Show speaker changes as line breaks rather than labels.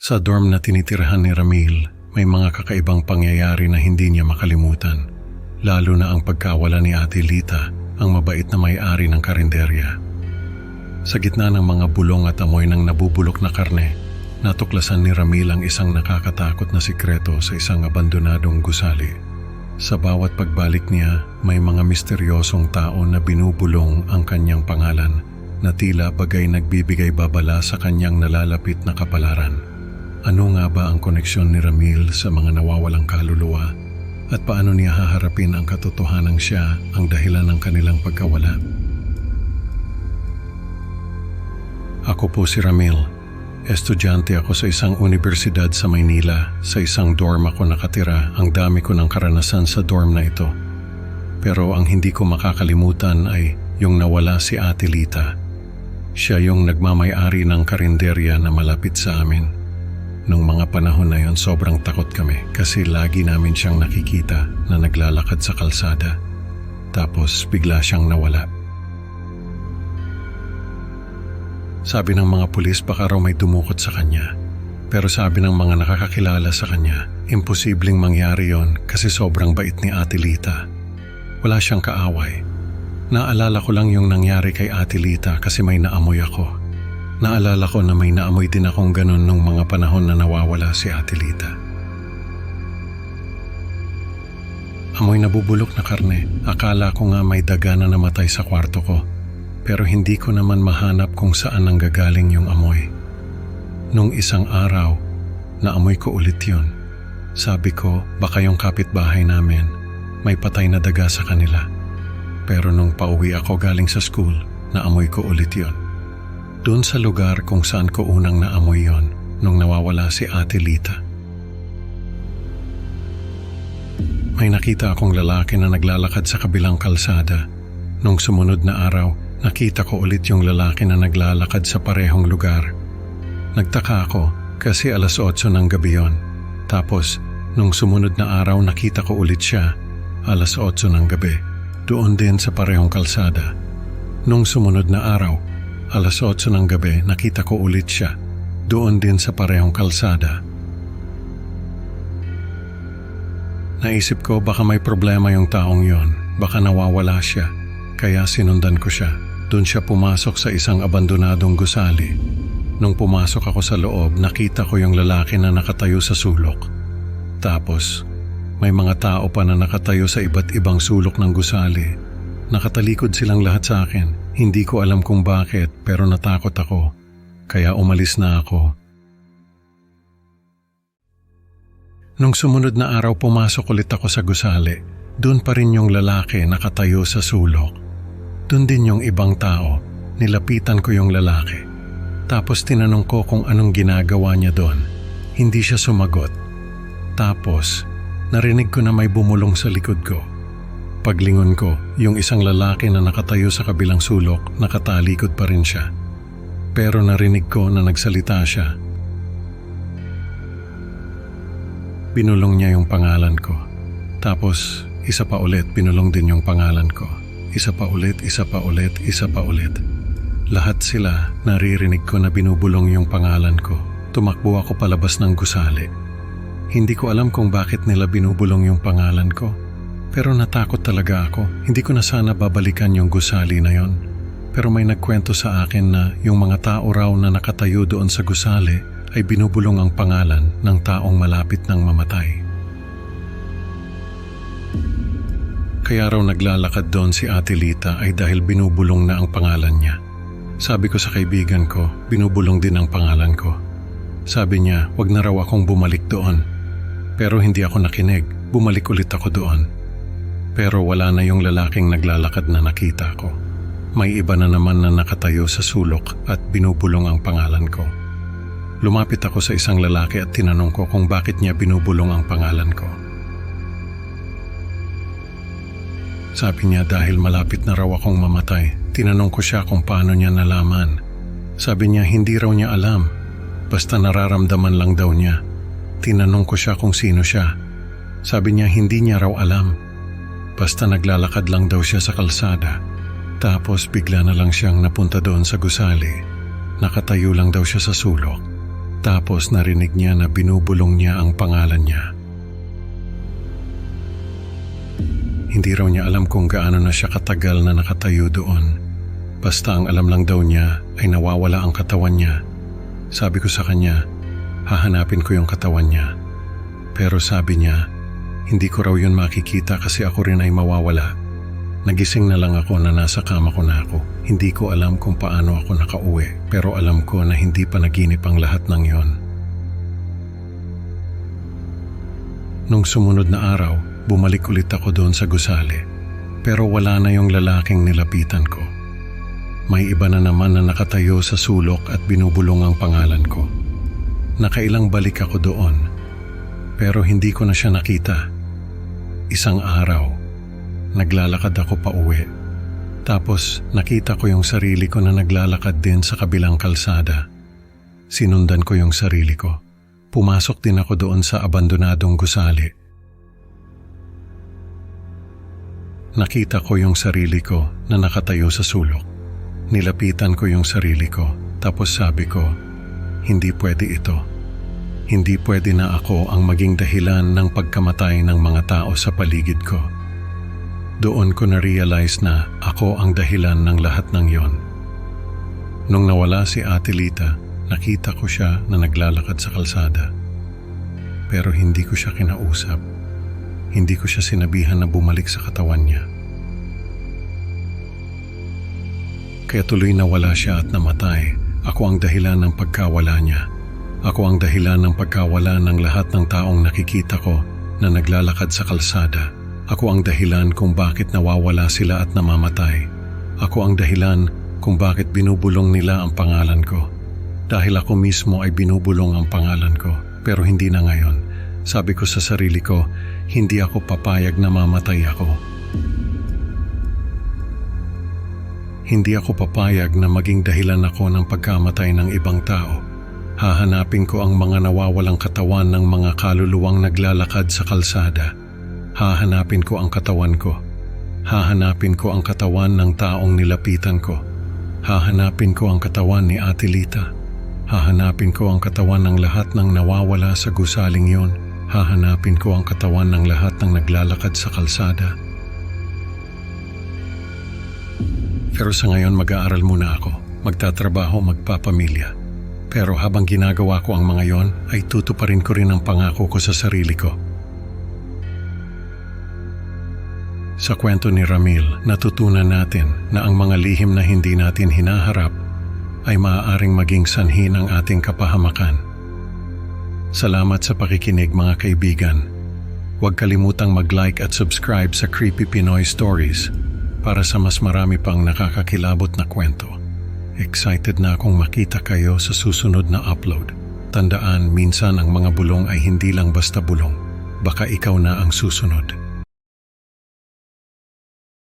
Sa dorm na tinitirahan ni Ramil, may mga kakaibang pangyayari na hindi niya makalimutan. Lalo na ang pagkawala ni Ate Lita, ang mabait na may-ari ng karinderya. Sa gitna ng mga bulong at amoy ng nabubulok na karne, natuklasan ni Ramil ang isang nakakatakot na sikreto sa isang abandonadong gusali. Sa bawat pagbalik niya, may mga misteryosong tao na binubulong ang kanyang pangalan na tila bagay nagbibigay babala sa kanyang nalalapit na kapalaran. Ano nga ba ang koneksyon ni Ramil sa mga nawawalang kaluluwa at paano niya haharapin ang katotohanang siya ang dahilan ng kanilang pagkawala? Ako po si Ramil. Estudyante ako sa isang universidad sa Maynila. Sa isang dorm ako nakatira. Ang dami ko ng karanasan sa dorm na ito. Pero ang hindi ko makakalimutan ay yung nawala si Ate Lita. Siya yung nagmamay-ari ng karinderya na malapit sa amin. Nung mga panahon na yon, sobrang takot kami kasi lagi namin siyang nakikita na naglalakad sa kalsada. Tapos bigla siyang nawala. Sabi ng mga pulis baka raw may dumukot sa kanya. Pero sabi ng mga nakakakilala sa kanya, imposibleng mangyari yon kasi sobrang bait ni Ate Lita. Wala siyang kaaway. Naalala ko lang yung nangyari kay Ate Lita kasi may naamoy ako. Naalala ko na may naamoy din akong ganun nung mga panahon na nawawala si Ate Lita. Amoy nabubulok na karne. Akala ko nga may daga na namatay sa kwarto ko. Pero hindi ko naman mahanap kung saan nanggagaling yung amoy. Nung isang araw, naamoy ko ulit yun. Sabi ko, baka yung kapitbahay namin, may patay na daga sa kanila. Pero nung pauwi ako galing sa school, naamoy ko ulit yun. Doon sa lugar kung saan ko unang naamoy yon nung nawawala si Ate Lita. May nakita akong lalaki na naglalakad sa kabilang kalsada. Nung sumunod na araw, nakita ko ulit yung lalaki na naglalakad sa parehong lugar. Nagtaka ako kasi 8:00 ng gabi yon. Tapos, nung sumunod na araw nakita ko ulit siya, 8:00 ng gabi. Doon din sa parehong kalsada. Nung sumunod na araw, 8:00 ng gabi, nakita ko ulit siya. Doon din sa parehong kalsada. Naisip ko baka may problema yung taong yon. Baka nawawala siya. Kaya sinundan ko siya. Doon siya pumasok sa isang abandonadong gusali. Nung pumasok ako sa loob, nakita ko yung lalaki na nakatayo sa sulok. Tapos, may mga tao pa na nakatayo sa iba't ibang sulok ng gusali. Nakatalikod silang lahat sa akin. Hindi ko alam kung bakit pero natakot ako. Kaya umalis na ako. Nung sumunod na araw pumasok ulit ako sa gusali. Doon pa rin yung lalaki nakatayo sa sulok. Doon din yung ibang tao. Nilapitan ko yung lalaki. Tapos tinanong ko kung anong ginagawa niya doon. Hindi siya sumagot. Tapos narinig ko na may bumulong sa likod ko. Paglingon ko, yung isang lalaki na nakatayo sa kabilang sulok, nakatalikod pa rin siya. Pero narinig ko na nagsalita siya. Binulong niya yung pangalan ko. Tapos, isa pa ulit, binulong din yung pangalan ko. Isa pa ulit, isa pa ulit, isa pa ulit. Lahat sila, naririnig ko na binubulong yung pangalan ko. Tumakbo ako palabas ng gusali. Hindi ko alam kung bakit nila binubulong yung pangalan ko. Pero natakot talaga ako. Hindi ko na sana babalikan yung gusali na yon. Pero may nagkwento sa akin na yung mga tao raw na nakatayo doon sa gusali ay binubulong ang pangalan ng taong malapit ng mamatay. Kaya raw naglalakad doon si Ate Lita ay dahil binubulong na ang pangalan niya. Sabi ko sa kaibigan ko, binubulong din ang pangalan ko. Sabi niya, wag na raw akong bumalik doon. Pero hindi ako nakinig. Bumalik ulit ako doon. Pero wala na yung lalaking naglalakad na nakita ko. May iba na naman na nakatayo sa sulok at binubulong ang pangalan ko. Lumapit ako sa isang lalaki at tinanong ko kung bakit niya binubulong ang pangalan ko. Sabi niya dahil malapit na raw akong mamatay. Tinanong ko siya kung paano niya nalaman. Sabi niya hindi raw niya alam. Basta nararamdaman lang daw niya. Tinanong ko siya kung sino siya. Sabi niya hindi niya raw alam. Basta naglalakad lang daw siya sa kalsada. Tapos bigla na lang siyang napunta doon sa gusali. Nakatayo lang daw siya sa sulok. Tapos narinig niya na binubulong niya ang pangalan niya. Hindi raw niya alam kung gaano na siya katagal na nakatayo doon. Basta ang alam lang daw niya ay nawawala ang katawan niya. Sabi ko sa kanya, hahanapin ko yung katawan niya. Pero sabi niya, hindi ko raw yun makikita kasi ako rin ay mawawala. Nagising na lang ako na nasa kama ko na ako. Hindi ko alam kung paano ako nakauwi, pero alam ko na hindi pa naginip ang lahat ng yon. Nung sumunod na araw, bumalik ulit ako doon sa gusali. Pero wala na yung lalaking nilapitan ko. May iba na naman na nakatayo sa sulok at binubulong ang pangalan ko. Nakailang balik ako doon, pero hindi ko na siya nakita. Isang araw, naglalakad ako pa uwi. Tapos nakita ko yung sarili ko na naglalakad din sa kabilang kalsada. Sinundan ko yung sarili ko. Pumasok din ako doon sa abandonadong gusali. Nakita ko yung sarili ko na nakatayo sa sulok. Nilapitan ko yung sarili ko, tapos sabi ko, hindi pwede ito. Hindi pwede na ako ang maging dahilan ng pagkamatay ng mga tao sa paligid ko. Doon ko na-realize na ako ang dahilan ng lahat ng yon. Nung nawala si Ate Lita, nakita ko siya na naglalakad sa kalsada. Pero hindi ko siya kinausap. Hindi ko siya sinabihan na bumalik sa katawan niya. Kaya tuloy nawala siya at namatay. Ako ang dahilan ng pagkawala niya. Ako ang dahilan ng pagkawala ng lahat ng taong nakikita ko na naglalakad sa kalsada. Ako ang dahilan kung bakit nawawala sila at namamatay. Ako ang dahilan kung bakit binubulong nila ang pangalan ko. Dahil ako mismo ay binubulong ang pangalan ko, pero hindi na ngayon. Sabi ko sa sarili ko, hindi ako papayag na mamatay ako. Hindi ako papayag na maging dahilan ako ng pagkamatay ng ibang tao. Hahanapin ko ang mga nawawalang katawan ng mga kaluluwang naglalakad sa kalsada. Hahanapin ko ang katawan ko. Hahanapin ko ang katawan ng taong nilapitan ko. Hahanapin ko ang katawan ni Ate Lita. Hahanapin ko ang katawan ng lahat ng nawawala sa gusaling yon. Hahanapin ko ang katawan ng lahat ng naglalakad sa kalsada. Pero sa ngayon mag-aaral muna ako. Magtatrabaho, magpapamilya. Pero habang ginagawa ko ang mga yon, ay tutuparin ko rin ang pangako ko sa sarili ko. Sa kwento ni Ramil, natutunan natin na ang mga lihim na hindi natin hinaharap ay maaaring maging sanhi ng ating kapahamakan. Salamat sa pakikinig mga kaibigan. Huwag kalimutang mag-like at subscribe sa Creepy Pinoy Stories para sa mas marami pang nakakakilabot na kwento. Excited na akong makita kayo sa susunod na upload. Tandaan, minsan ang mga bulong ay hindi lang basta bulong. Baka ikaw na ang susunod.